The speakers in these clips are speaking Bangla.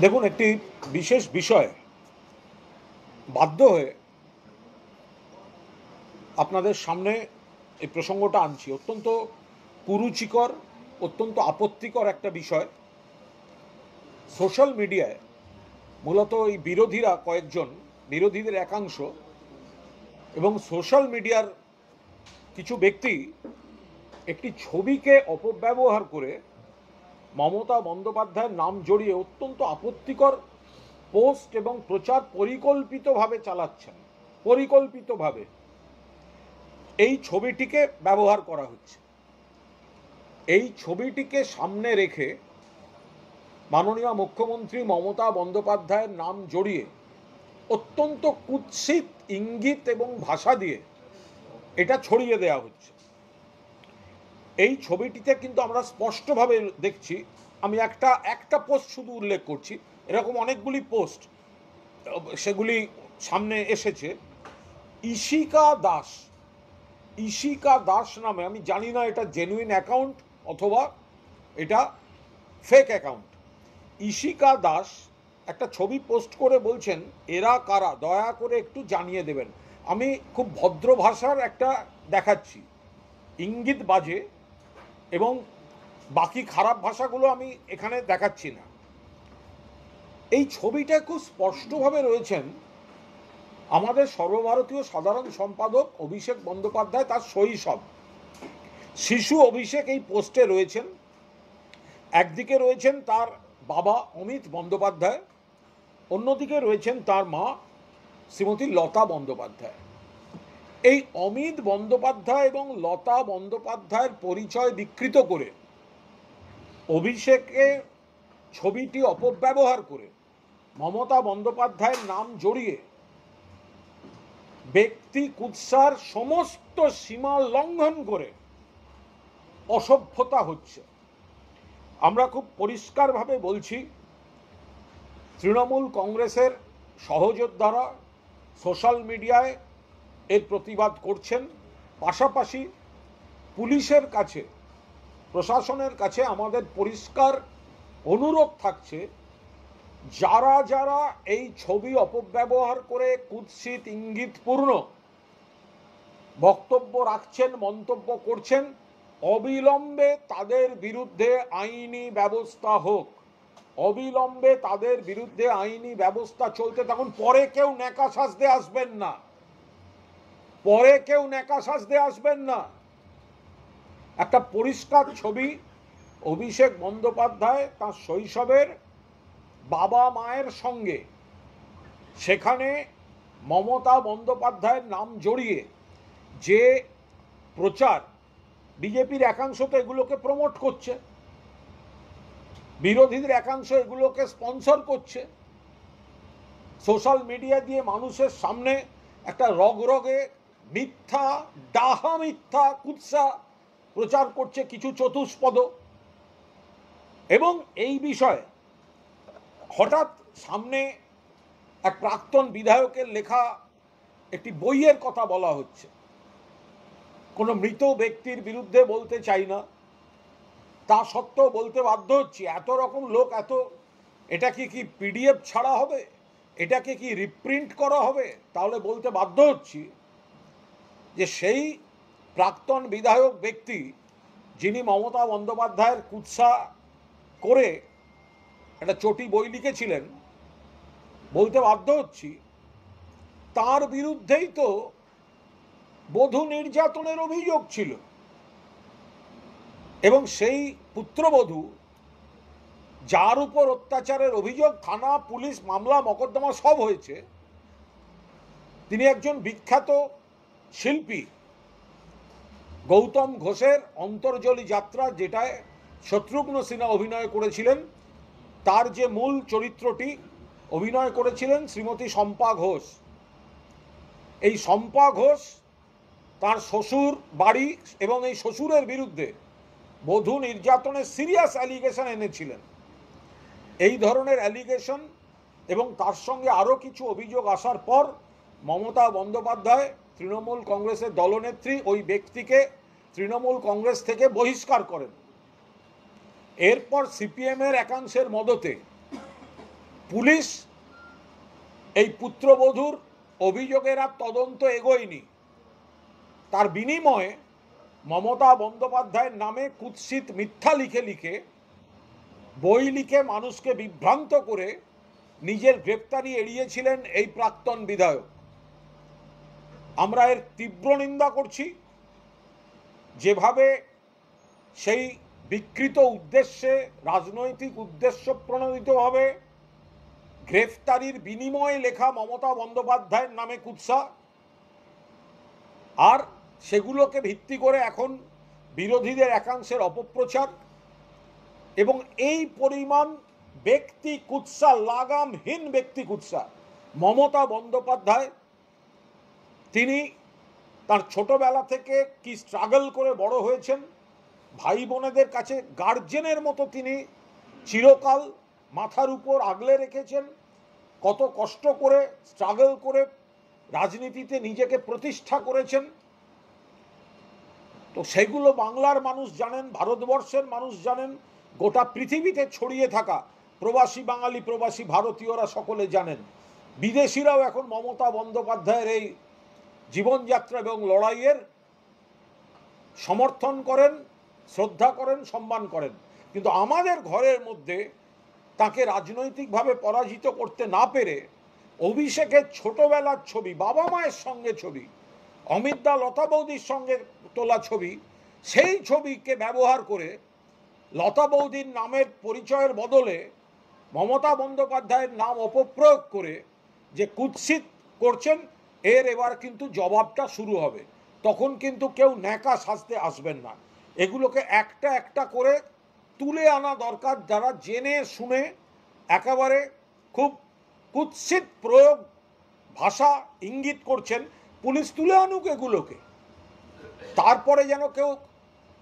দেখুন, একটি বিশেষ বিষয় বাধ্য হয়ে আপনাদের সামনে এই প্রসঙ্গটা আনছি। অত্যন্ত কুরুচিকর, অত্যন্ত আপত্তিকর একটা বিষয়। সোশ্যাল মিডিয়ায় মূলত এই বিরোধীরা, কয়েকজন বিরোধীদের একাংশ এবং সোশ্যাল মিডিয়ার কিছু ব্যক্তি একটি ছবিকে অপব্যবহার করে মমতা বন্দ্যোপাধ্যায়ের নাম জড়িয়ে অত্যন্ত আপত্তিকর পোস্ট এবং প্রচার পরিকল্পিতভাবে চালাচ্ছেন। পরিকল্পিতভাবে এই ছবিটিকে ব্যবহার করা হচ্ছে। এই ছবিটিকে সামনে রেখে মাননীয় মুখ্যমন্ত্রী মমতা বন্দ্যোপাধ্যায়ের নাম জড়িয়ে অত্যন্ত কুৎসিত ইঙ্গিত এবং ভাষা দিয়ে এটা ছড়িয়ে দেওয়া হচ্ছে। এই ছবিটিতে কিন্তু আমরা স্পষ্টভাবে দেখছি, আমি একটা পোস্ট শুধু উল্লেখ করছি, এরকম অনেকগুলি পোস্ট সেগুলি সামনে এসেছে। ঈশিকা দাস নামে, আমি জানি না এটা জেনুইন অ্যাকাউন্ট অথবা এটা ফেক অ্যাকাউন্ট। ঈশিকা দাস একটা ছবি পোস্ট করে বলছেন, এরা কারা, দয়া করে একটু জানিয়ে দেবেন। আমি খুব ভদ্র ভাষার একটা দেখাচ্ছি, ইঙ্গিত বাজে, এবং বাকি খারাপ ভাষাগুলো আমি এখানে দেখাচ্ছি না। এই ছবিটা খুব স্পষ্টভাবে রয়েছেন আমাদের সর্বভারতীয় সাধারণ সম্পাদক অভিষেক বন্দ্যোপাধ্যায়, তার শৈশব শিশু অভিষেক এই পোস্টে রয়েছেন। একদিকে রয়েছেন তার বাবা অমিত বন্দ্যোপাধ্যায়, অন্যদিকে রয়েছেন তার মা শ্রীমতী লতা বন্দ্যোপাধ্যায়। এই অমিত বন্দ্যোপাধ্যায় এবং লতা বন্দ্যোপাধ্যায়ের পরিচয় বিকৃত করে অভিষেকের ছবিটি অপব্যবহার করে মমতা বন্দ্যোপাধ্যায়ের নাম জড়িয়ে ব্যক্তি কুৎসার সমস্ত সীমা লঙ্ঘন করে অসভ্যতা হচ্ছে। আমরা খুব পরিষ্কারভাবে বলছি, তৃণমূল কংগ্রেসের সহযোদ্ধারা সোশ্যাল মিডিয়ায় এর প্রতিবাদ করছেন। পাশাপাশি পুলিশের কাছে, প্রশাসনের কাছে আমাদের পরিষ্কার অনুরোধ থাকছে, যারা যারা এই ছবি অপব্যবহার করে কুৎসিত ইঙ্গিতপূর্ণ বক্তব্য রাখছেন, মন্তব্য করছেন, অবিলম্বে তাদের বিরুদ্ধে আইনি ব্যবস্থা হোক। অবিলম্বে তাদের বিরুদ্ধে আইনি ব্যবস্থা চলতে থাকুন। পরে কেউ ন্যাকা সাজতে আসবেন না, পরে কেউ ন্যাকা সাজতে আসবেন না। একটা পরিষ্কার ছবি, অভিষেক বন্দ্যোপাধ্যায় তার শৈশবের বাবা মায়ের সঙ্গে, সেখানে মমতা বন্দ্যোপাধ্যায়ের নাম জড়িয়ে যে প্রচার, বিজেপির একাংশ তো এগুলোকে প্রমোট করছে, বিরোধীদের একাংশ এগুলোকে স্পন্সর করছে, সোশ্যাল মিডিয়া দিয়ে মানুষের সামনে একটা রগরগে মিথ্যা, ডাহা মিথ্যা কুৎসা প্রচার করছে কিছু চতুষ্পদ। এবং এই বিষয়ে হঠাৎ সামনে এক প্রাক্তন বিধায়কের লেখা একটি বইয়ের কথা বলা হচ্ছে। কোনো মৃত ব্যক্তির বিরুদ্ধে বলতে চাই না, তা সত্ত্বেও বলতে বাধ্য হচ্ছি। এত রকম লোক, এটাকে কি পিডিএফ ছাড়া হবে, এটাকে কি রিপ্রিন্ট করা হবে? তাহলে বলতে বাধ্য হচ্ছি যে সেই প্রাক্তন বিধায়ক ব্যক্তি, যিনি মমতা বন্দ্যোপাধ্যায়ের কুৎসা করে একটা চটি বই লিখেছিলেন, বলতে বাধ্য হচ্ছি তার বিরুদ্ধেই তো বধূ নির্যাতনের অভিযোগ ছিল, এবং সেই পুত্রবধূ যার উপর অত্যাচারের অভিযোগ, থানা, পুলিশ, মামলা, মকদ্দমা সব হয়েছে, তিনি একজন বিখ্যাত শিল্পী, গৌতম ঘোষের অন্তর্জলি যাত্রা, যেটায় শত্রুঘ্ন সিনহা অভিনয় করেছিলেন, তার যে মূল চরিত্রটি অভিনয় করেছিলেন শ্রীমতী শম্পা ঘোষ। এই শম্পা ঘোষ তার শ্বশুর বাড়ি এবং এই শ্বশুরের বিরুদ্ধে বধূ নির্যাতনের সিরিয়াস অ্যালিগেশন এনেছিলেন। এই ধরনের অ্যালিগেশন এবং তার সঙ্গে আরও কিছু অভিযোগ আসার পর মমতা বন্দ্যোপাধ্যায়, তৃণমূল কংগ্রেসের দলনেত্রী, ওই ব্যক্তিকে তৃণমূল কংগ্রেস থেকে বহিষ্কার করেন। এরপর সিপিএমের একাংশের মদতে পুলিশ এই পুত্রবধূর অভিযোগের আর তদন্ত এগোয়নি। তার বিনিময়ে মমতা বন্দ্যোপাধ্যায়ের নামে কুৎসিত মিথ্যা লিখে লিখে বই লিখে মানুষকে বিভ্রান্ত করে নিজের গ্রেপ্তারি এড়িয়েছিলেন এই প্রাক্তন বিধায়ক। আমরা এর তীব্র নিন্দা করছি। যেভাবে সেই বিকৃত উদ্দেশ্যে, রাজনৈতিক উদ্দেশ্য প্রণোদিতভাবে গ্রেফতারির বিনিময়ে লেখা মমতা বন্দ্যোপাধ্যায়ের নামে কুৎসা, আর সেগুলোকে ভিত্তি করে এখন বিরোধীদের একাংশের অপপ্রচার, এবং এই পরিমাণ ব্যক্তি কুৎসা, লাগামহীন ব্যক্তি কুৎসা। মমতা বন্দ্যোপাধ্যায় তিনি তার ছোটবেলা থেকে কি স্ট্রাগল করে বড় হয়েছেন, ভাই বোনেদের কাছে গার্জেনের মতো তিনি চিরকাল মাথার উপর আগলে রেখেছেন, কত কষ্ট করে স্ট্রাগল করে রাজনীতিতে নিজেকে প্রতিষ্ঠা করেছেন। তো সেগুলো বাংলার মানুষ জানেন, ভারতবর্ষের মানুষ জানেন, গোটা পৃথিবীতে ছড়িয়ে থাকা প্রবাসী বাঙালি, প্রবাসী ভারতীয়রা সকলে জানেন। বিদেশিরাও এখন মমতা বন্দ্যোপাধ্যায়ের এই জীবনযাত্রা এবং লড়াইয়ের সমর্থন করেন, শ্রদ্ধা করেন, সম্মান করেন। কিন্তু আমাদের ঘরের মধ্যে তাকে রাজনৈতিকভাবে পরাজিত করতে না পেরে অভিষেকের ছোটবেলার ছবি, বাবা মায়ের সঙ্গে ছবি, অমিত দা লতা বৌদির সঙ্গে তোলা ছবি, সেই ছবিকে ব্যবহার করে লতা বৌদির নামের পরিচয়ের বদলে মমতা বন্দ্যোপাধ্যায়ের নাম অপপ্রয়োগ করে যে কুৎসিত করছেন, এর এবার কিন্তু জবাবটা শুরু হবে। তখন কিন্তু কেউ ন্যাকা সাজতে আসবেন না। এগুলোকে একটা একটা করে তুলে আনা দরকার। যারা জেনে শুনে একেবারে খুব কুৎসিত প্রয়োগ, ভাষা ইঙ্গিত করছেন, পুলিশ তুলে আনুক এগুলোকে, তারপরে যেন কেউ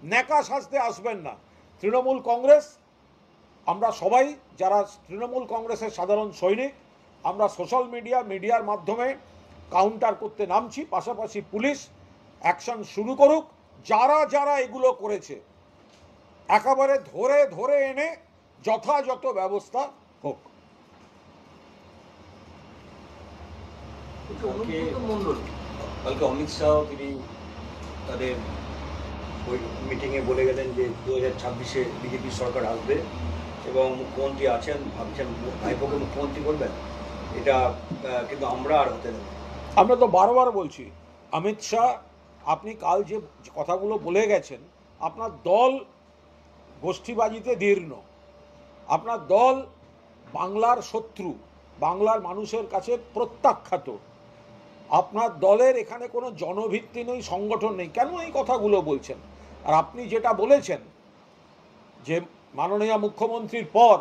ন্যাকা সাজতে আসবেন না। তৃণমূল কংগ্রেস, আমরা সবাই যারা তৃণমূল কংগ্রেসের সাধারণ সৈনিক, আমরা সোশ্যাল মিডিয়ার মাধ্যমে কাউন্টার করতে নামছি। পাশাপাশি পুলিশ অ্যাকশন শুরু করুক। যারা যারা এগুলো করেছে একেবারে ধরে ধরে এনে যথাযথ ব্যবস্থা হোক। কালকে অমিত শাহ তিনি তাদের ওই মিটিংয়ে বলে গেলেন যে 2026-এ বিজেপি সরকার আসবে এবং মুখ্যমন্ত্রী আছেন, ভাবছেন ভাইপোকে মুখ্যমন্ত্রী করবেন। এটা কিন্তু আমরা আর হতে দেব। আমরা তো বারবার বলছি, অমিত শাহ আপনি কাল যে কথাগুলো বলে গেছেন, আপনার দল গোষ্ঠীবাজিতে দীর্ণ, আপনার দল বাংলার শত্রু, বাংলার মানুষের কাছে প্রত্যাখ্যাত, আপনার দলের এখানে কোনো জনভিত্তি নেই, সংগঠন নেই। কেন এই কথাগুলো বলছেন? আর আপনি যেটা বলেছেন যে মাননীয় মুখ্যমন্ত্রীর পর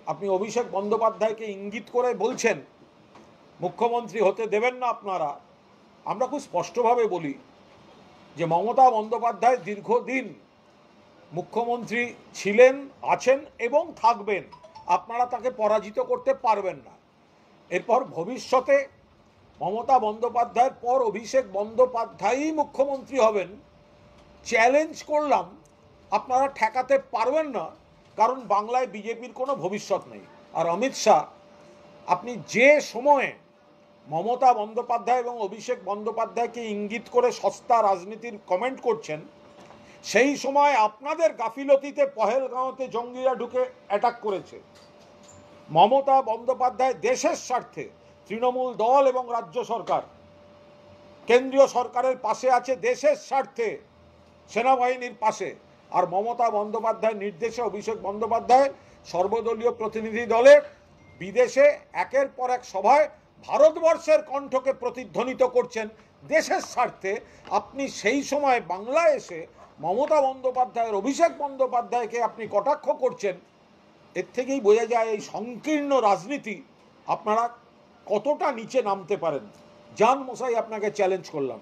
আপনি অভিষেক বন্দ্যোপাধ্যায়কে ইঙ্গিত করে বলছেন মুখ্যমন্ত্রী হতে দেবেন না আপনারা, আমরা খুব স্পষ্টভাবে বলি যে মমতা বন্দ্যোপাধ্যায় দীর্ঘদিন মুখ্যমন্ত্রী ছিলেন, আছেন এবং থাকবেন। আপনারা তাকে পরাজিত করতে পারবেন না। এরপর ভবিষ্যতে মমতা বন্দ্যোপাধ্যায়ের পর অভিষেক বন্দ্যোপাধ্যায়ই মুখ্যমন্ত্রী হবেন। চ্যালেঞ্জ করলাম, আপনারা ঠেকাতে পারবেন না, কারণ বাংলায় বিজেপির কোনো ভবিষ্যৎ নেই। আর অমিত শাহ, আপনি যে সময়ে মমতা বন্দ্যোপাধ্যায় এবং অভিষেক বন্দ্যোপাধ্যায়কে ইঙ্গিত করে সস্তা রাজনীতির কমেন্ট করছেন, সেই সময় আপনাদের গাফিলতিতে পহেলগাঁওতে জঙ্গিরা ঢুকে অ্যাটাক করেছে। মমতা বন্দ্যোপাধ্যায় দেশের স্বার্থে তৃণমূল দল এবং রাজ্য সরকার, কেন্দ্রীয় সরকারের পাশে আছে, দেশের স্বার্থে সেনাবাহিনীর পাশে। আর মমতা বন্দ্যোপাধ্যায়ের নির্দেশে অভিষেক বন্দ্যোপাধ্যায় সর্বদলীয় প্রতিনিধি দলে বিদেশে একের পর এক সভায় ভারতবর্ষের কণ্ঠকে প্রতিধ্বনিত করছেন দেশের স্বার্থে। আপনি সেই সময় বাংলায় এসে মমতা বন্দ্যোপাধ্যায়ের, অভিষেক বন্দ্যোপাধ্যায়কে আপনি কটাক্ষ করছেন। এর থেকেই বোঝা যায় এই সংকীর্ণ রাজনীতি আপনারা কতটা নিচে নামতে পারেন। জান মশাই, আপনাকে চ্যালেঞ্জ করলাম,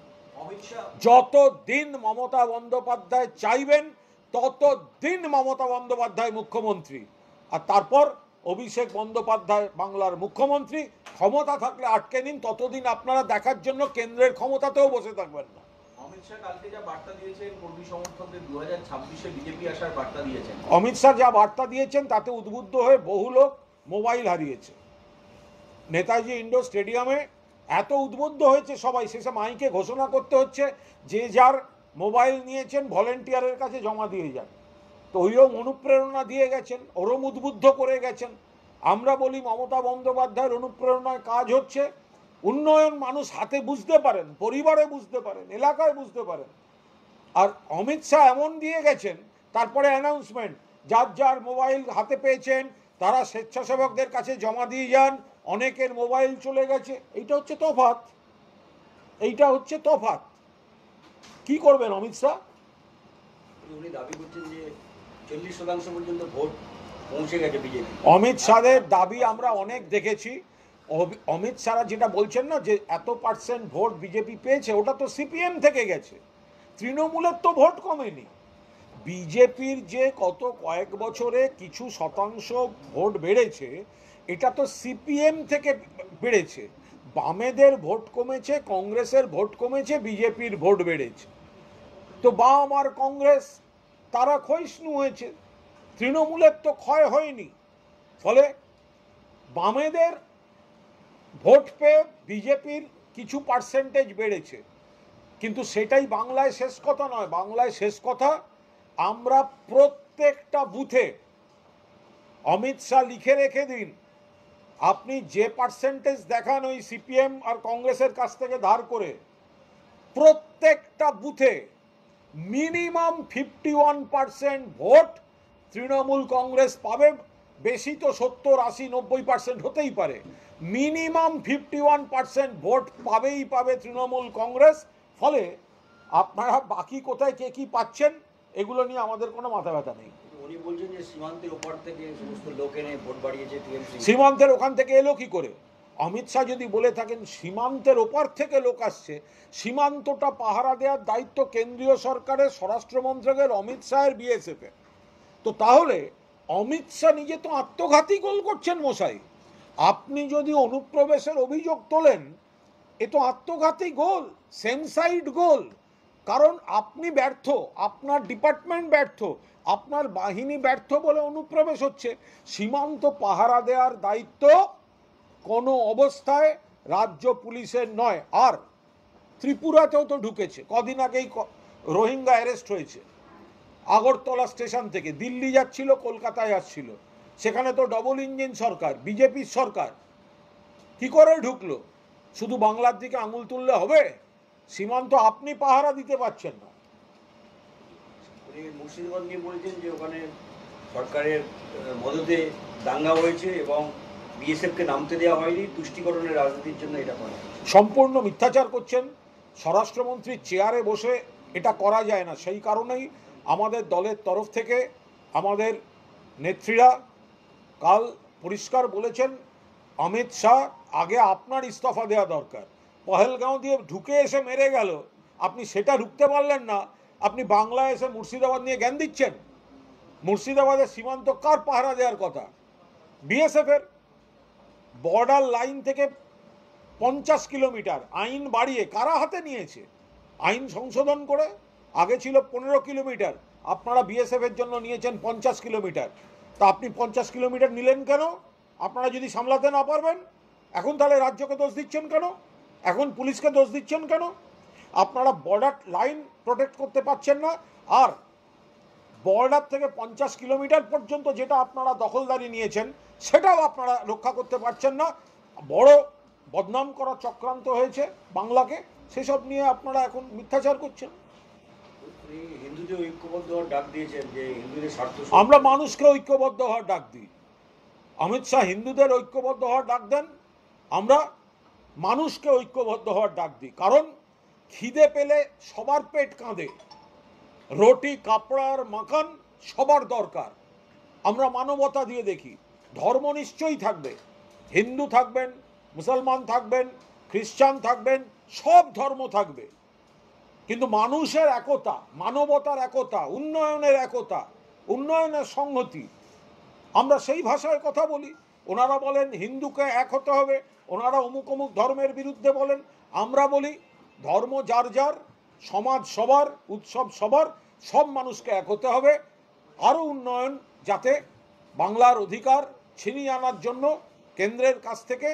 যতদিন মমতা বন্দ্যোপাধ্যায় চাইবেন ততদিন মমতা বন্দ্যোপাধ্যায় মুখ্যমন্ত্রী, আর তারপর অভিষেক বন্দ্যোপাধ্যায় বাংলার মুখ্যমন্ত্রী। ক্ষমতা থাকলে আটকে নিন, ততদিন আপনারা দেখার জন্য কেন্দ্রের ক্ষমতাতেও বসে থাকবেন না। অমিত শাহ কালকে যা বার্তা দিয়েছেন কর্মী সমর্থকদের 2026-এ বিজেপি আসার বার্তা দিয়েছেন, অমিত শাহ যা বার্তা দিয়েছেন তাতে উদ্বুদ্ধ হয়ে বহু লোক মোবাইল হারিয়েছে। নেতাজি ইন্ডোর স্টেডিয়ামে এত উদ্বুদ্ধ হয়েছে সবাই, শেষে মাইকে ঘোষণা করতে হচ্ছে যে যার মোবাইল নিয়েছেন ভলেন্টিয়ারের কাছে জমা দিয়ে যান। তো ওইরকম অনুপ্রেরণা দিয়ে গেছেন, ওরম উদ্বুদ্ধ করে গেছেন। আমরা বলি মমতা বন্দ্যোপাধ্যায়ের অনুপ্রেরণায় কাজ হচ্ছে। উন্নয়ন মানুষ হাতে বুঝতে পারেন, পরিবারে বুঝতে পারেন, এলাকায় বুঝতে পারেন। আর অমিত শাহ এমন দিয়ে গেছেন, তারপরে অ্যানাউন্সমেন্ট, যার যার মোবাইল হাতে পেয়েছেন তারা স্বেচ্ছাসেবকদের কাছে জমা দিয়ে যান, অনেকের মোবাইল চলে গেছে। এইটা হচ্ছে তফাৎ, এইটা হচ্ছে তফাৎ। কি করবেন অমিত শাহ? উনি দাবি করছেন যে 40% পর্যন্ত ভোট পৌঁছে গেছে বিজেপি। অমিত শাহের দাবি আমরা অনেক দেখেছি। অমিত শাহ যেটা বলছেন না যে এত পার্সেন্ট ভোট বিজেপি পেয়েছে, ওটা তো সিপিএম থেকে গেছে, তৃণমূলের তো ভোট কমেনি। বিজেপির যে কত কয়েক বছরে কিছু শতাংশ ভোট বেড়েছে, এটা তো সিপিএম থেকে বেড়েছে। বামেদের ভোট কমেছে, কংগ্রেসের ভোট কমেছে, বিজেপির ভোট বেড়েছে। তো বাম আর কংগ্রেস তারা ক্ষয়িষ্ণু হয়েছে, তৃণমূলের তো ক্ষয় হয়নি। ফলে বামেদের ভোট পেয়ে বিজেপির কিছু পার্সেন্টেজ বেড়েছে, কিন্তু সেটাই বাংলায় শেষ কথা নয়। বাংলায় শেষ কথা, আমরা প্রত্যেকটা বুথে, অমিত শাহ লিখে রেখে দিন, আপনি যে পার্সেন্টেজ দেখান ওই সিপিএম আর কংগ্রেসের কাছ থেকে ধার করে, প্রত্যেকটা বুথে মিনিমাম 51% ভোট তৃণমূল কংগ্রেস পাবে। বেশি তো 70, 80, 90% হতেই পারে। মিনিমাম 51% ভোট পাবেই পাবে তৃণমূল কংগ্রেস। ফলে আপনারা বাকি কোথায় কে কি পাচ্ছেন এগুলো নিয়ে আমাদের কোনো মাথা ব্যথা নেই। উনি বলছেন যে সীমান্তের ওপার থেকে সমস্ত লোক এনে ভোট বাড়িয়েছে টিএমসি। সীমান্তের ওখান থেকে এলো কি করে? অমিত শাহ যদি বলে থাকেন সীমান্তের ওপার থেকে লোক আসছে, সীমান্তটা পাহারা দেওয়ার দায়িত্ব কেন্দ্রীয় সরকারের, স্বরাষ্ট্র মন্ত্রকের, অমিত শাহের, বিএসএফ এর। তো তাহলে অমিত শাহ নিজে তো আত্মঘাতী গোল করছেন মশাই। আপনি যদি অনুপ্রবেশের অভিযোগ তোলেন, এ তো আত্মঘাতী গোল, সেম সাইড গোল। কারণ আপনি ব্যর্থ, আপনার ডিপার্টমেন্ট ব্যর্থ, আপনার বাহিনী ব্যর্থ বলে অনুপ্রবেশ হচ্ছে। সীমান্ত পাহারা দেওয়ার দায়িত্ব কোনো অবস্থায় রাজ্য পুলিশের নয়। আর ত্রিপুরাতেও তো ঢুকেছে, কদিন আগেই রোহিঙ্গা অ্যারেস্ট হয়েছে আগরতলা স্টেশন থেকে, দিল্লি যাচ্ছিল, কলকাতায় আসছিল। সেখানে তো ডবল ইঞ্জিন সরকার, বিজেপির সরকার। কি করে ঢুকলো? শুধু বাংলার দিকে আঙুল তুললে হবে? সীমান্ত আপনি পাহারা দিতে পারছেন না। উনি মুর্শিদাবাদ নিয়ে বলেছেন যে ওখানে সরকারের মদতে দাঙ্গা হয়েছে এবং বিএসএফকে নামতে দেওয়া হয়নি, তুষ্টিকরণের রাজনীতির জন্য এটা করা হয়েছে। সম্পূর্ণ মিথ্যাচার করছেন। স্বরাষ্ট্রমন্ত্রীর চেয়ারে বসে এটা করা যায় না। সেই কারণেই আমাদের দলের তরফ থেকে আমাদের নেত্রীরা কাল পরিষ্কার বলেছেন, অমিত শাহ আগে আপনার ইস্তফা দেওয়া দরকার। পহেলগাঁও দিয়ে ঢুকে এসে মেরে গেল, আপনি সেটা রুখতে পারলেন না, আপনি বাংলায় এসে মুর্শিদাবাদ নিয়ে জ্ঞান দিচ্ছেন। মুর্শিদাবাদের সীমান্ত কার পাহারা দেওয়ার কথা? বিএসএফের। বর্ডার লাইন থেকে 50 কিলোমিটার আইন বাড়িয়ে কারা হাতে নিয়েছে? আইন সংশোধন করে আগে ছিল 15 কিলোমিটার, আপনারা বিএসএফ এর জন্য নিয়েছেন 50 কিলোমিটার। তা আপনি 50 কিলোমিটার নিলেন কেন? আপনারা যদি সামলাতে না পারবেন, এখন তাহলে রাজ্যকে দোষ দিচ্ছেন কেন? এখন পুলিশকে দোষ দিচ্ছেন কেন? আপনারা বর্ডার লাইন প্রোটেক্ট করতে পারছেন না। আর বর্ডার থেকে 50 কিলোমিটার পর্যন্ত যেটা আপনারা দখলদারি নিয়েছেন, সেটাও আপনারা রক্ষা করতে পারছেন না। বড় বদনাম করা চক্রান্ত হয়েছে বাংলাকে, সেসব নিয়ে আপনারা এখন মিথ্যাচার করছেন। হিন্দুদের ঐক্যবদ্ধ হওয়ার ডাক দিয়েছেন, যে হিন্দুদের স্বার্থ। আমরা মানুষকে ঐক্যবদ্ধ হওয়ার ডাক দিই। অমিত শাহ হিন্দুদের ঐক্যবদ্ধ হওয়ার ডাক দেন, আমরা মানুষকে ঐক্যবদ্ধ হওয়ার ডাক দিই। কারণ খিদে পেলে সবার পেট কাঁদে, রুটি কাপড়ার মাখান সবার দরকার। আমরা মানবতা দিয়ে দেখি। ধর্ম নিশ্চয়ই থাকবে, হিন্দু থাকবেন, মুসলমান থাকবেন, খ্রিস্টান থাকবেন, সব ধর্ম থাকবে, কিন্তু মানুষের একতা, মানবতার একতা, উন্নয়নের একতা, উন্নয়নের সংহতি, আমরা সেই ভাষায় কথা বলি। ওনারা বলেন হিন্দুকে এক হতে হবে, ওনারা অমুক অমুক ধর্মের বিরুদ্ধে বলেন। আমরা বলি ধর্ম যার যার, সমাজ সবার, উৎসব সবার, সব মানুষকে এক হতে হবে। আরও উন্নয়ন, যাতে বাংলার অধিকার ছিনিয়ে আনার জন্য কেন্দ্রের কাছ থেকে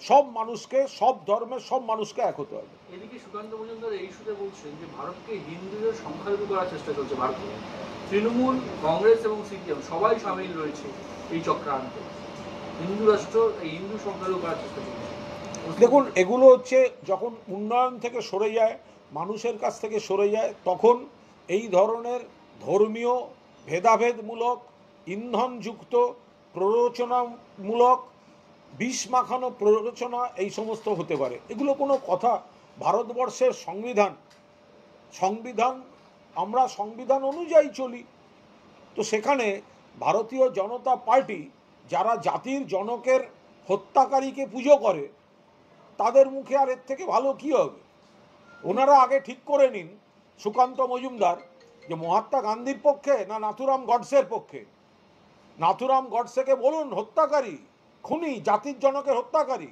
সব মানুষকে, সব ধর্মের সব মানুষকে এক হতে হবে। এদিকে সুকান্ত মজুমদার এই ইস্যুতে বলছেন যে ভারতকে হিন্দুদের সংখ্যালঘু করার চেষ্টা চলছে ভারতে। তৃণমূল, কংগ্রেস এবং সিপিএম সবাই সামিল রয়েছে এই চক্রান্তে। হিন্দু রাষ্ট্র, এই হিন্দু সংখ্যালঘু করার চেষ্টা চলছে। দেখুন, এগুলো হচ্ছে যখন উন্নয়ন থেকে সরে যায়, মানুষের কাছ থেকে সরে যায়, তখন এই ধরনের ধর্মীয় ভেদাভেদমূলক, ইন্ধনযুক্ত, প্ররোচনামূলক, বিষ মাখানো প্ররোচনা এই সমস্ত হতে পারে। এগুলো কোনো কথা? ভারতবর্ষের সংবিধান আমরা সংবিধান অনুযায়ী চলি। তো সেখানে ভারতীয় জনতা পার্টি যারা জাতির জনকের হত্যাকারীকে পুজো করে, তাদের মুখে আর এর থেকে ভালো কী হবে? ওনারা আগে ঠিক করে নিন, সুকান্ত মজুমদার, যে মহাত্মা গান্ধীর পক্ষে না নাথুরাম গডসের পক্ষে। নাথুরাম গডসেকে বলুন হত্যাকারী, খুনি, জাতির জনকের হত্যাকারী,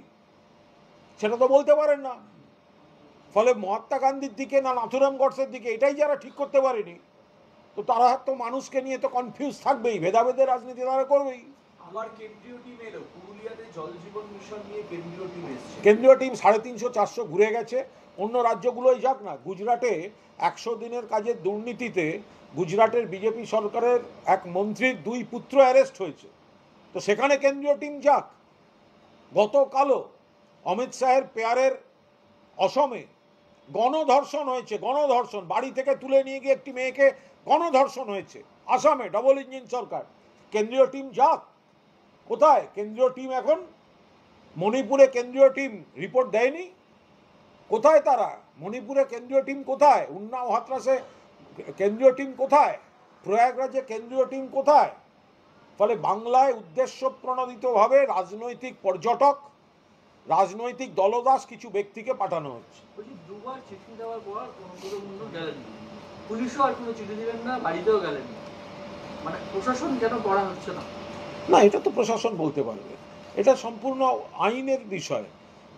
সেটা তো বলতে পারেন না। ফলে মহাত্মা গান্ধীর দিকে না নাথুরাম গডসের দিকে, এটাই যারা ঠিক করতে পারেনি, তো তারা তো মানুষকে নিয়ে তো কনফিউজ থাকবেই, ভেদাভেদের রাজনীতি তারা করবেই। আবার কেন্দ্রীয় টিম এলো পুরুলিয়াতে, জল জীবন মিশন নিয়ে কেন্দ্রীয় টিম এসছে। কেন্দ্রীয় টিম 350-400 ঘুরে গেছে, অন্য রাজ্যগুলোই যাক না। গুজরাটে 100 দিনের কাজের দুর্নীতিতে গুজরাটের বিজেপি সরকারের এক মন্ত্রীর 2 পুত্র অ্যারেস্ট হয়েছে, তো সেখানে কেন্দ্রীয় টিম যাক। গতকালও অমিত শাহের পেয়ারের অসমে গণধর্ষণ হয়েছে, গণধর্ষণ, বাড়ি থেকে তুলে নিয়ে গিয়ে একটি মেয়েকে গণধর্ষণ হয়েছে আসামে, ডবল ইঞ্জিন সরকার। কেন্দ্রীয় টিম যাক। কোথায় কেন্দ্রীয় টিম এখন? মণিপুরে কেন্দ্রীয় টিম রিপোর্ট দেয়নি? কোথায় তারা? মণিপুরে কেন্দ্রীয় টিম কোথায়? উন্নাও হাতরাসে কেন্দ্রীয় টিম কোথায়? প্রয়াগরাজে কেন্দ্রীয় টিম কোথায়? ফলে বাংলায় উদ্দেশ্য প্রণোদিতভাবে রাজনৈতিক পর্যটক, রাজনৈতিক দলদাস কিছু ব্যক্তিকে পাঠানো হচ্ছে। বলছি, 2 বার চিঠি দেওয়ার পর অনুব্রত মণ্ডল গেলেন, পুলিশও আর কোনো চিঠি দিলেন না, বাড়িতেও গেলেন, মানে প্রশাসন কেন করা হচ্ছে না? না, এটা তো প্রশাসন বলতে পারবে। এটা সম্পূর্ণ আইনের বিষয়,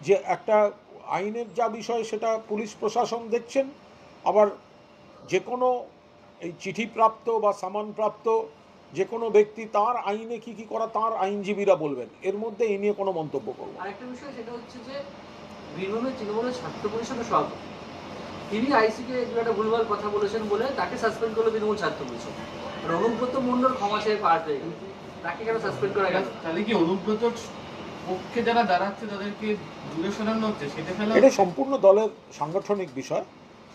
যে একটা আইনের যা বিষয় সেটা পুলিশ প্রশাসন দেখছেন। আবার যে কোনো এই চিঠিপ্রাপ্ত বা সামানপ্রাপ্ত যে কোনো ব্যক্তি, তার আইনে কি কি করা তার আইনজীবীরা বলবেন। এর মধ্যে এই নিয়ে কোনো মন্তব্য করব না। আরেকটা বিষয়, সেটা হচ্ছে যে বীরভূমের তৃণমূলের ছাত্র পরিষদের সভাপতি, তিনি আইসিকে একটা ভুলভাল কথা বলেছেন বলে তাকে সাসপেন্ড করলো তৃণমূল ছাত্র পরিষদ। আর অনুব্রত মণ্ডল ক্ষমা চেয়ে পার পেয়ে গেল, তাকে কেন সাসপেন্ড করা গেল? তাহলে কি অনুব্রতর পক্ষে যারা দাঁড়াচ্ছে তাদেরকে দূরে সরানো হচ্ছে, সেটা ফেলা? এটা সম্পূর্ণ দলের সাংগঠনিক বিষয়।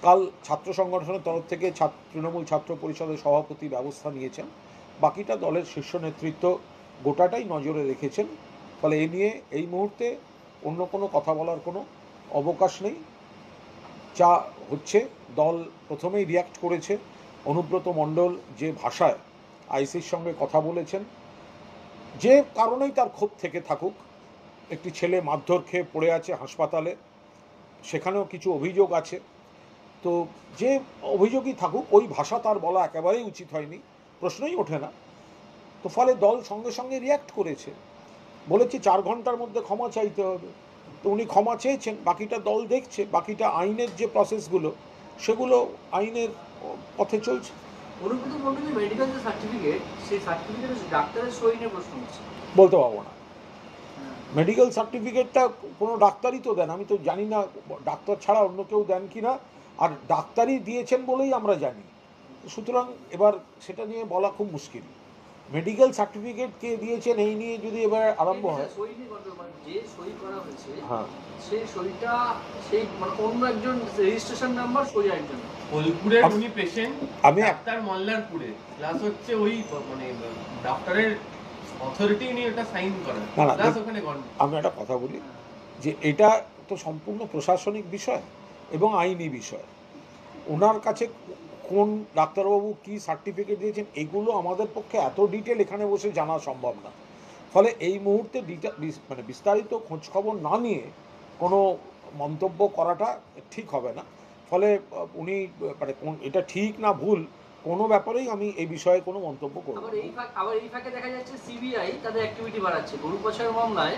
কাল ছাত্র সংগঠনের তরফ থেকে তৃণমূল ছাত্র পরিষদের সভাপতি ব্যবস্থা নিয়েছেন, বাকিটা দলের শীর্ষ নেতৃত্ব গোটাটাই নজরে রেখেছেন। ফলে এ নিয়ে এই মুহূর্তে অন্য কোনো কথা বলার কোনো অবকাশ নেই। যা হচ্ছে, দল প্রথমেই রিয়াক্ট করেছে। অনুব্রত মণ্ডল যে ভাষায় আইসির সঙ্গে কথা বলেছেন, যে কারণেই তার ক্ষোভ থেকে থাকুক, একটি ছেলে মারধর খেয়ে পড়ে আছে হাসপাতালে, সেখানেও কিছু অভিযোগ আছে, তো যে অভিযোগই থাকুক, ওই ভাষা তার বলা একেবারেই উচিত হয়নি, প্রশ্নই ওঠে না। তো ফলে দল সঙ্গে সঙ্গে রিয়াক্ট করেছে, বলেছে 4 ঘন্টার মধ্যে ক্ষমা চাইতে হবে। তো উনি ক্ষমা চেয়েছেন, বাকিটা দল দেখছে, বাকিটা আইনের যে প্রসেসগুলো সেগুলো আইনের পথে চলছে। অনুব্রত মণ্ডলের মেডিকেল যে সার্টিফিকেট, সেই সার্টিফিকেটে ডাক্তারের সই নিয়ে প্রশ্ন হচ্ছে। বলতে পারবো না। মেডিকেল সার্টিফিকেটটা কোনো ডাক্তারই তো দেন, আমি তো জানি না ডাক্তার ছাড়া অন্য কেউ দেন কি না। আর ডাক্তারই দিয়েছেন বলেই আমরা জানি, সুতরাং এবার সেটা নিয়ে বলা খুব মুশকিল। মেডিকেল সার্টিফিকেট কে দিয়েছেন এই নিয়ে যদি এবার আরম্ভ হয়, সই নিয়ে কন্ট্রোভার্সি, যে সই করা হয়েছে হ্যাঁ, সেই সইটা সেই মানে অন্য একজন রেজিস্ট্রেশন নাম্বার, সই একজন। বোলপুরের উনি পেশেন্ট, আমি ডাক্তার মল্লারপুরে, প্লাস হচ্ছে ওই মানে ডক্টরের অথরিটি নিয়ে এটা সাইন করা, না, না, প্লাস ওখানে আমি একটা কথা বলি, যে এটা তো সম্পূর্ণ প্রশাসনিক বিষয় এবং আইনি বিষয়। ওনার কাছে কোন ডাক্তারবাবু কি সার্টিফিকেট দিয়েছেন, এগুলো আমাদের পক্ষে এত ডিটেল এখানে বসে জানা সম্ভব না। ফলে এই মুহূর্তে মানে বিস্তারিত খোঁজখবর না নিয়ে কোনো মন্তব্য করাটা ঠিক হবে না। ফলে উনি মানে এটা ঠিক না ভুল কোনো ব্যাপারেই আমি এই বিষয়ে কোনো মন্তব্য করব না। আবার এই ফাঁকে দেখা যাচ্ছে সিবিআই তাদের অ্যাক্টিভিটি বাড়াচ্ছে। গরু পাচার মামলায়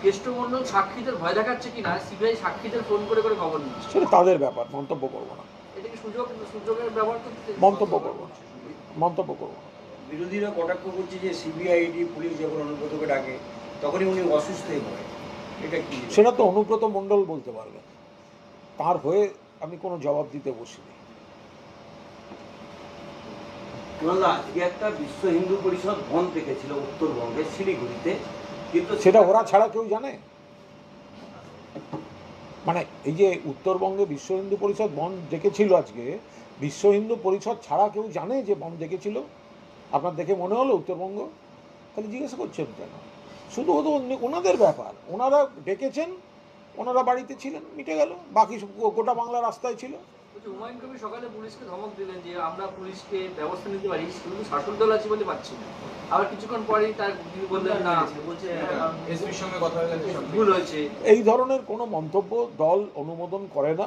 কেষ্টমণ্ডল সাক্ষীদের ভয় দেখাচ্ছে কিনা, সিবিআই সাক্ষীদের ফোন করে করে খবর নিচ্ছে। সেটা তাদের ব্যাপার, মন্তব্য করব না। এটা কি সুযোগের ব্যবহার করতে? মন্তব্য করব না। বিরোধীরা কটাক্ষ করছে যে সিবিআইডি পুলিশ যখন অনুব্রতকে ডাকে তখনই উনি অসুস্থ হয়ে পড়ে, এটা কি? সেটা তো অনুব্রত মণ্ডল বলতে পারবেন, তার হয়ে আমি কোনো জবাব দিতে বসিনি। আজকে একটা বিশ্ব হিন্দু পরিষদ বন্ধ রেখেছিল উত্তরবঙ্গের শিলিগুড়িতে, কিন্তু সেটা ওরা ছাড়া কেউ জানে? মানে এই যে উত্তরবঙ্গে বিশ্ব হিন্দু পরিষদ বন্ধ ডেকেছিল আজকে, বিশ্ব হিন্দু পরিষদ ছাড়া কেউ জানে যে বন্ধ ডেকেছিল? আপনার দেখে মনে হলো উত্তরবঙ্গ? তাহলে জিজ্ঞাসা করছেন কেন? শুধু হতো ওনাদের ব্যাপার, ওনারা ডেকেছেন, ওনারা বাড়িতে ছিলেন, মিটে গেল, বাকি গোটা বাংলা রাস্তায় ছিল। হুমায়ুন কবির সকালে পুলিশকে ধমক দিলেন যে আমরা পুলিশকে ব্যবস্থা নিতে পারি, শুধু শাসক দল আছে বলে পাচ্ছি না। আবার কিছুক্ষণ পরেই তার তিনি বললেন না, বলছে এসপির সঙ্গে কথা হয়ে গেছে, ভুল হয়েছে। এই ধরনের কোনো মন্তব্য দল অনুমোদন করে না।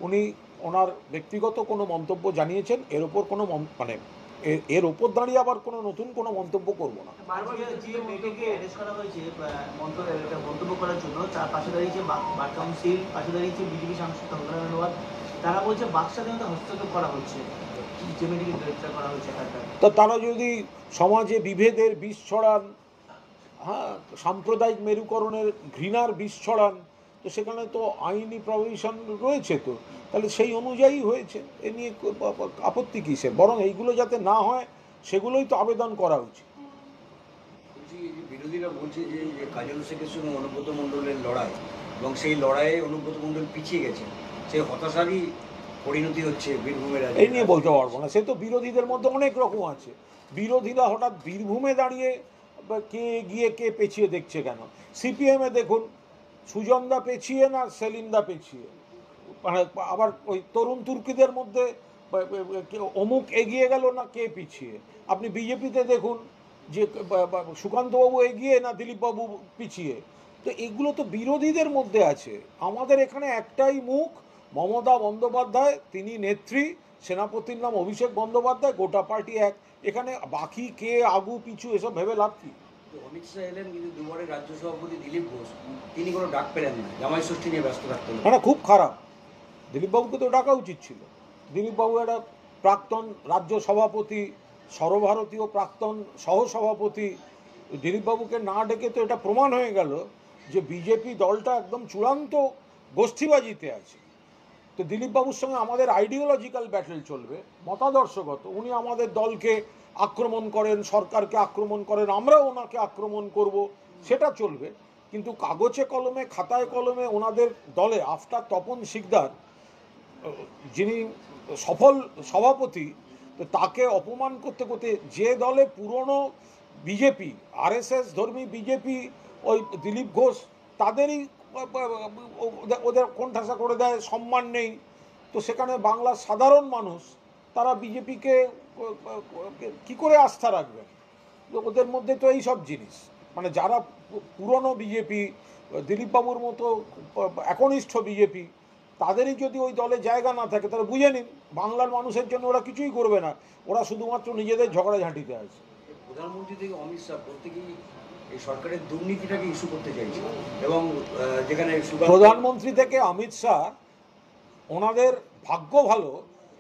উনি ওনার ব্যক্তিগত কোনো মন্তব্য জানিয়েছেন, এর ওপর কোনো মানে এর ওপর দাঁড়িয়ে আবার কোনো নতুন কোনো মন্তব্য করব না। বারবার যে মেয়েটিকে অ্যারেস্ট করা হয়েছে মন্তব্য করার জন্য, তার পাশে দাঁড়িয়েছে বার কাউন্সিল, পাশে দাঁড়িয়েছে বিজেপি সাংসদ ধর্মরাজ। তারা বলছে বাক স্বাধীনতা হস্তক্ষেপ করা হচ্ছে, যে মেয়েটিকে গ্রেপ্তার করা হয়েছে। তা তারা যদি সমাজে বিভেদের বিষ ছড়ান, হ্যাঁ, সাম্প্রদায়িক মেরুকরণের ঘৃণার বিষ ছড়ান, তো সেখানে তো আইনি প্রভিশন রয়েছে, তো তাহলে সেই অনুযায়ী হয়েছে, এ নিয়ে আপত্তি কিসের? বরং এইগুলো যাতে না হয় সেগুলোই তো আবেদন করা উচিত। বলছি বিরোধীরা বলছে যে কাজল শেখের সঙ্গে অনুব্রত মণ্ডলের লড়াই, এবং সেই লড়াইয়ে অনুব্রত মণ্ডল পিছিয়ে গেছে, সেই হতাশারই পরিণতি হচ্ছে বীরভূমের। এই নিয়ে বলতে পারবো না, সে তো বিরোধীদের মধ্যে অনেক রকম আছে। বিরোধীরা হঠাৎ বীরভূমে দাঁড়িয়ে কে গিয়ে কে পেছিয়ে দেখছে কেন? সিপিএমে দেখুন, সুজনদা পেছিয়ে না সেলিমদা পেছিয়ে, মানে আবার ওই তরুণ তুর্কিদের মধ্যে অমুক এগিয়ে গেল না কে পিছিয়ে। আপনি বিজেপিতে দেখুন যে সুকান্তবাবু এগিয়ে না দিলীপবাবু পিছিয়ে। তো এগুলো তো বিরোধীদের মধ্যে আছে। আমাদের এখানে একটাই মুখ, মমতা বন্দ্যোপাধ্যায়, তিনি নেত্রী, সেনাপতির নাম অভিষেক বন্দ্যোপাধ্যায়, গোটা পার্টি এক। এখানে বাকি কে আগু পিছু এসব ভেবে লাভ কি? অমিত শাহ এলেন, কিন্তু দুবারের রাজ্য সভাপতি দিলীপ ঘোষ তিনি কোনো ডাক পেলেন না, জামাই ষষ্ঠী নিয়ে ব্যস্ত থাকতেন। না, খুব খারাপ। দিলীপবাবুকে তো ডাকা উচিত ছিল। দিলীপবাবু একটা প্রাক্তন রাজ্য সভাপতি, সর্বভারতীয় প্রাক্তন সহসভাপতি। দিলীপবাবুকে না ডেকে তো এটা প্রমাণ হয়ে গেল যে বিজেপি দলটা একদম চূড়ান্ত গোষ্ঠীবাজিতে আছে। তো দিলীপবাবুর সঙ্গে আমাদের আইডিওলজিক্যাল ব্যাটেল চলবে, মতাদর্শগত। উনি আমাদের দলকে আক্রমণ করেন, সরকারকে আক্রমণ করেন, আমরাও ওনাকে আক্রমণ করব, সেটা চলবে। কিন্তু কাগজে কলমে, খাতায় কলমে ওনাদের দলে আফটার তপন শিকদার, যিনি সফল সভাপতি, তো তাকে অপমান করতে করতে যে দলে পুরনো বিজেপি, আরএসএস ধর্মী বিজেপি, ওই দিলীপ ঘোষ তাদেরই ওদের কোণঠাসা করে দেয়, সম্মান নেই। তো সেখানে বাংলার সাধারণ মানুষ তারা বিজেপিকে কি করে আস্থা রাখবেন? ওদের মধ্যে তো এই সব জিনিস, মানে যারা পুরনো বিজেপি, দিলীপবাবুর মতো একনিষ্ঠ বিজেপি, তাদেরই যদি ওই দলে জায়গা না থাকে, তাহলে বুঝে নিন বাংলার মানুষের জন্য ওরা কিছুই করবে না, ওরা শুধুমাত্র নিজেদের ঝগড়াঝাঁটিতে আছে। প্রধানমন্ত্রী থেকে অমিত শাহ প্রত্যেকেই এই সরকারের দুর্নীতিটাকে ইস্যু করতে চাইছে, এবং যেখানে প্রধানমন্ত্রী থেকে অমিত শাহ, ওনাদের ভাগ্য ভালো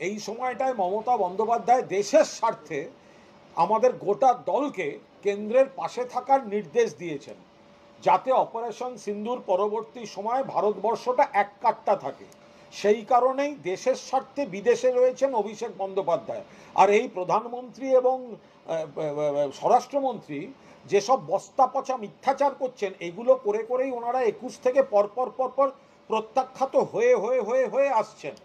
এই সময়টায় মমতা বন্দ্যোপাধ্যায় দেশের স্বার্থে আমাদের গোটা দলকে কেন্দ্রের পাশে থাকার নির্দেশ দিয়েছেন, যাতে অপারেশন সিন্দুর পরবর্তী সময়ে ভারতবর্ষটা এক কাট্টা থাকে। সেই কারণেই দেশের স্বার্থে বিদেশে রয়েছেন অভিষেক বন্দ্যোপাধ্যায়। আর এই প্রধানমন্ত্রী এবং স্বরাষ্ট্রমন্ত্রী যেসব বস্তা পচা মিথ্যাচার করছেন, এগুলো করে করেই ওনারা 21 থেকে পরপর প্রত্যাখ্যাত হয়ে হয়ে হয়ে হয়ে আসছেন।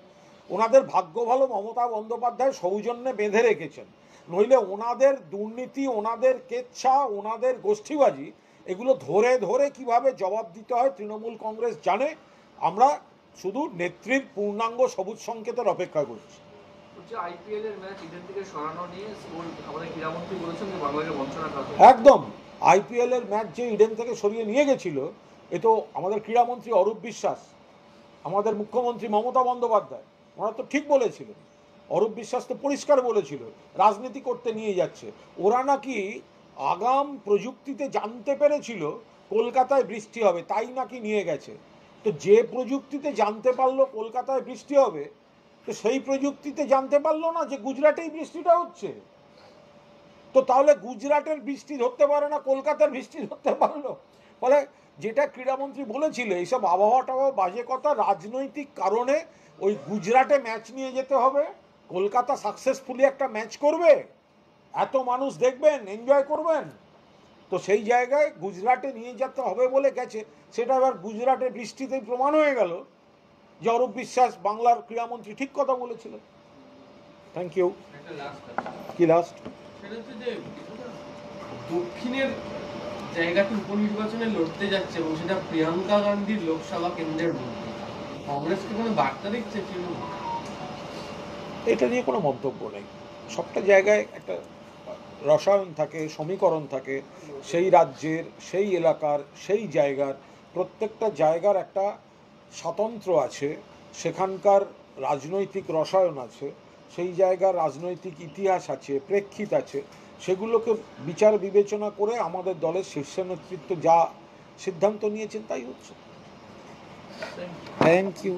ওনাদের ভাগ্য ভালো মমতা বন্দ্যোপাধ্যায় সৌজন্যে বেঁধে রেখেছেন, নইলে ওনাদের দুর্নীতি, ওনাদের কেচ্ছা, ওনাদের গোষ্ঠীবাজি, এগুলো ধরে ধরে কিভাবে জবাব দিতে হয় তৃণমূল কংগ্রেস জানে। আমরা শুধু নেত্রীর পূর্ণাঙ্গ সবুজ সংকেতের অপেক্ষা করছি। আইপিএল এর ম্যাচ ইডেন থেকে সরানো নিয়ে আমাদের ক্রীড়ামন্ত্রী বলেছেন যে বাংলাকে বঞ্চনা করা হবে। একদম, আইপিএল এর ম্যাচ যে ইডেন থেকে সরিয়ে নিয়ে গেছিল, এ তো আমাদের ক্রীড়ামন্ত্রী অরূপ বিশ্বাস, আমাদের মুখ্যমন্ত্রী মমতা বন্দ্যোপাধ্যায়, ওরা তো ঠিক বলেছিলেন। অরূপ বিশ্বাস তো পরিষ্কার বলেছিল রাজনীতি করতে নিয়ে যাচ্ছে। ওরা নাকি আগাম প্রযুক্তিতে জানতে পেরেছিল কলকাতায় বৃষ্টি হবে, তাই নাকি নিয়ে গেছে। তো যে প্রযুক্তিতে জানতে পারলো কলকাতায় বৃষ্টি হবে, তো সেই প্রযুক্তিতে জানতে পারলো না যে গুজরাটেই বৃষ্টিটা হচ্ছে। তো তাহলে গুজরাটের বৃষ্টি ধরতে পারে না, কলকাতার বৃষ্টি ধরতে পারলো? ফলে যেটা ক্রীড়ামন্ত্রী বলেছিল, এইসব আবহাওয়া টাবহাওয়া বাজে কথা, রাজনৈতিক কারণে ওই গুজরাটে ম্যাচ নিয়ে যেতে হবে। কলকাতা সাকসেসফুলি একটা ম্যাচ করবে, এত মানুষ দেখবেন, এনজয় করবেন, তো সেই জায়গায় গুজরাটে নিয়ে যেতে হবে বলে গেছে। সেটা এবার গুজরাটের বৃষ্টিতেই প্রমাণ হয়ে গেল যে অরূপ বিশ্বাস বাংলার ক্রীড়ামন্ত্রী ঠিক কথা বলেছিল। Thank you. একটা লাস্ট আছে, কি লাস্ট? সেটা হচ্ছে যে দক্ষিণের জায়গাটি উপনির্বাচনে লড়তে যাচ্ছে এবং সেটা প্রিয়াঙ্কা গান্ধীর লোকসভা কেন্দ্রের মধ্যে, কংগ্রেসকে কোনো বার্তা দিচ্ছে তৃণমূল? এটা নিয়ে কোনো মন্তব্য নেই। সবটা জায়গায় একটা রসায়ন থাকে, সমীকরণ থাকে, সেই রাজ্যের, সেই এলাকার, সেই জায়গার, প্রত্যেকটা জায়গার একটা স্বাতন্ত্র আছে, সেখানকার রাজনৈতিক রসায়ন আছে, সেই জায়গার রাজনৈতিক ইতিহাস আছে, প্রেক্ষিত আছে, সেগুলোকে বিচার বিবেচনা করে আমাদের দলের শীর্ষ নেতৃত্ব যা সিদ্ধান্ত নিয়েছেন তাই হচ্ছে। Thank you.